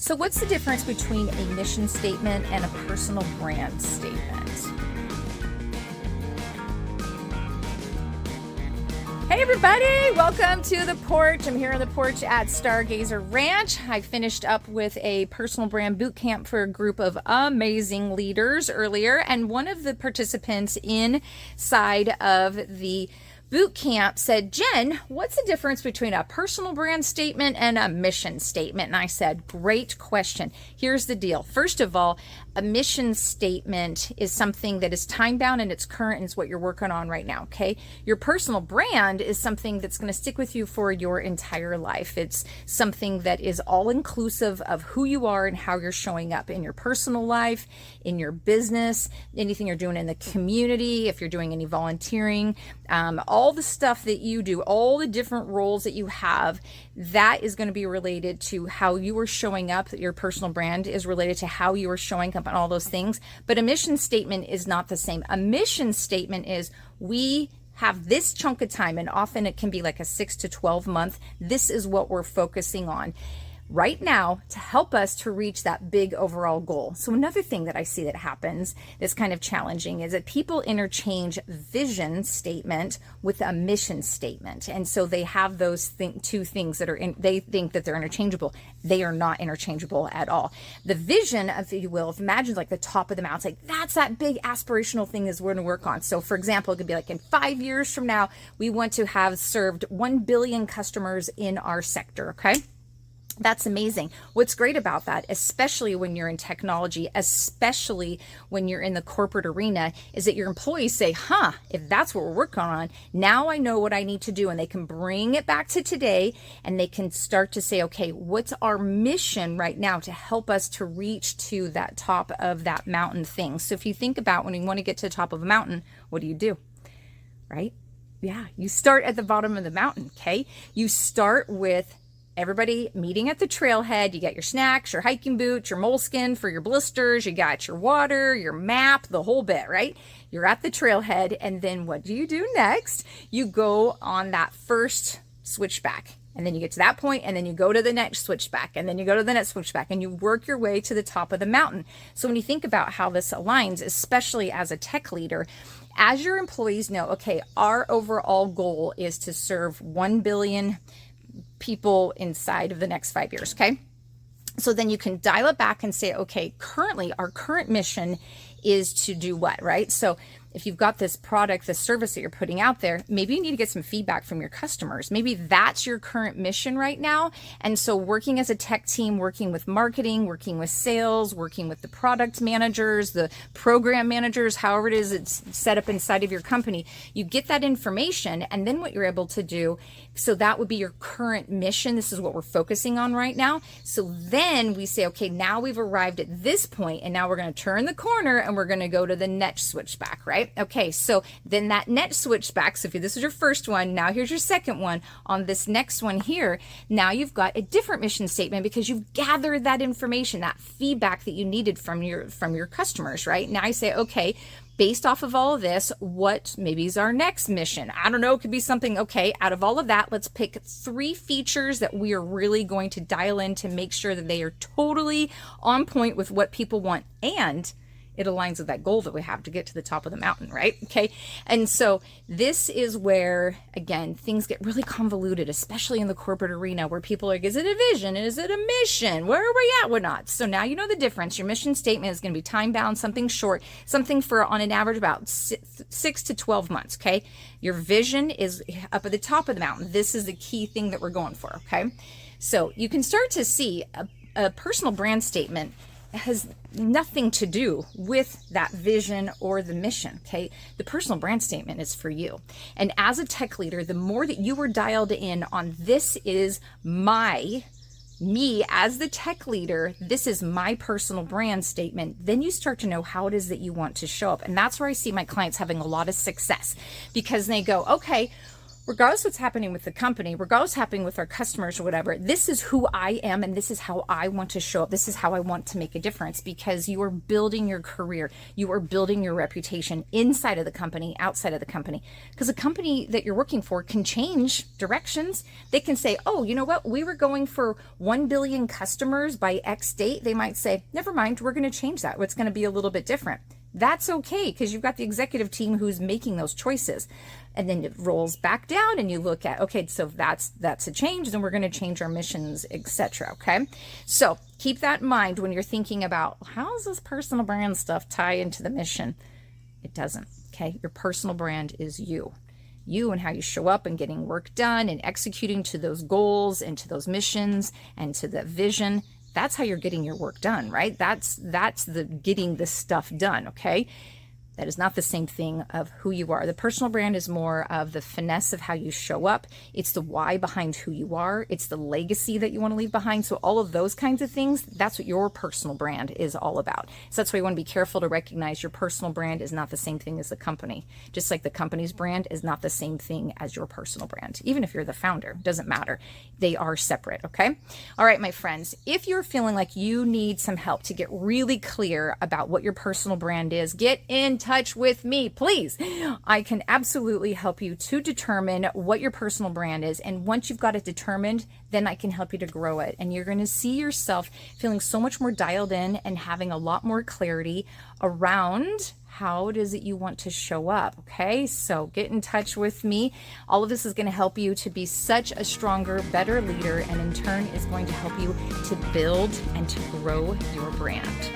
So what's the difference between a mission statement and a personal brand statement? Hey everybody, welcome to the porch. I'm here on the porch at Stargazer Ranch. I finished up with a personal brand boot camp for a group of amazing leaders earlier, and one of the participants inside of the boot camp said, Jen, what's the difference between a personal brand statement and a mission statement? And I said, great question. Here's the deal. First of all, a mission statement is something that is time bound and it's current and it's what you're working on right now, okay? Your personal brand is something that's going to stick with you for your entire life. It's something that is all inclusive of who you are and how you're showing up in your personal life, in your business, anything you're doing in the community, if you're doing any volunteering, all the stuff that you do, all the different roles that you have, that is going to be related to how you are showing up. Your personal brand is related to how you are showing up and all those things. But a mission statement is not the same. A mission statement is we have this chunk of time, and often it can be like a 6 to 12 month. This is what we're focusing on right now to help us to reach that big overall goal. So another thing that I see that happens that's kind of challenging is that people interchange vision statement with a mission statement. And so they have those two things that are they think that they're interchangeable. They are not interchangeable at all. The vision, if you will, imagine like the top of the mountain, like that's that big aspirational thing is we're going to work on. So for example, it could be like in 5 years from now, we want to have served 1 billion customers in our sector, okay? That's amazing. What's great about that, especially when you're in technology, especially when you're in the corporate arena, is that your employees say, if that's what we're working on, now I know what I need to do. And they can bring it back to today and they can start to say, okay, what's our mission right now to help us to reach to that top of that mountain thing? So if you think about when you want to get to the top of a mountain, what do? Right? Yeah, you start at the bottom of the mountain, okay? You start with everybody meeting at the trailhead. You got your snacks, your hiking boots, your moleskin for your blisters. You got your water, your map, the whole bit, right? You're at the trailhead. And then what do you do next? You go on that first switchback. And then you get to that point, and then you go to the next switchback, and then you go to the next switchback, and you work your way to the top of the mountain. So when you think about how this aligns, especially as a tech leader, as your employees know, okay, our overall goal is to serve 1 billion people inside of the next 5 years, okay? So then you can dial it back and say, okay, currently our current mission is to do what, right? So if you've got this product, this service that you're putting out there, maybe you need to get some feedback from your customers. Maybe that's your current mission right now. And so working as a tech team, working with marketing, working with sales, working with the product managers, the program managers, however it is it's set up inside of your company, you get that information. And then what you're able to do, so that would be your current mission. This is what we're focusing on right now. So then we say, okay, now we've arrived at this point, and now we're going to turn the corner and we're going to go to the next switchback, right? Okay, so then that next switchback, so if this is your first one, now here's your second one. On this next one here, now you've got a different mission statement because you've gathered that information, that feedback that you needed from your customers, right? Now you say, okay, based off of all of this, what maybe is our next mission? I don't know, it could be something, okay, out of all of that, let's pick 3 features that we are really going to dial in to make sure that they are totally on point with what people want, and it aligns with that goal that we have to get to the top of the mountain, right? Okay. And so this is where, again, things get really convoluted, especially in the corporate arena where people are like, is it a vision? Is it a mission? Where are we at? What not? So now you know the difference. Your mission statement is going to be time bound, something short, something for on an average about 6 to 12 months. Okay. Your vision is up at the top of the mountain. This is the key thing that we're going for. Okay. So you can start to see a personal brand statement has nothing to do with that vision or the mission, okay? The personal brand statement is for you. And as a tech leader, the more that you are dialed in on this is me as the tech leader, this is my personal brand statement, then you start to know how it is that you want to show up. And that's where I see my clients having a lot of success because they go, okay, regardless what's happening with the company, regardless what's happening with our customers or whatever, this is who I am and this is how I want to show up. This is how I want to make a difference, because you are building your career. You are building your reputation inside of the company, outside of the company. Because a company that you're working for can change directions. They can say, oh, you know what? We were going for 1 billion customers by X date. They might say, never mind, we're going to change that. It's going to be a little bit different. That's okay, because you've got the executive team who's making those choices. And then it rolls back down and you look at, okay, so that's a change, then we're going to change our missions, etc. Okay. So keep that in mind when you're thinking about, how does this personal brand stuff tie into the mission? It doesn't. Okay. Your personal brand is you and how you show up and getting work done and executing to those goals and to those missions and to the vision. That's how you're getting your work done, right? That's the getting the stuff done, okay? That is not the same thing of who you are. The personal brand is more of the finesse of how you show up. It's the why behind who you are. It's the legacy that you want to leave behind. So all of those kinds of things, that's what your personal brand is all about. So that's why you want to be careful to recognize your personal brand is not the same thing as the company. Just like the company's brand is not the same thing as your personal brand. Even if you're the founder, doesn't matter. They are separate, okay? All right, my friends, if you're feeling like you need some help to get really clear about what your personal brand is, get in touch with me, please. I can absolutely help you to determine what your personal brand is. And once you've got it determined, then I can help you to grow it. And you're going to see yourself feeling so much more dialed in and having a lot more clarity around how it is that you want to show up. Okay, so get in touch with me. All of this is going to help you to be such a stronger, better leader, and in turn is going to help you to build and to grow your brand.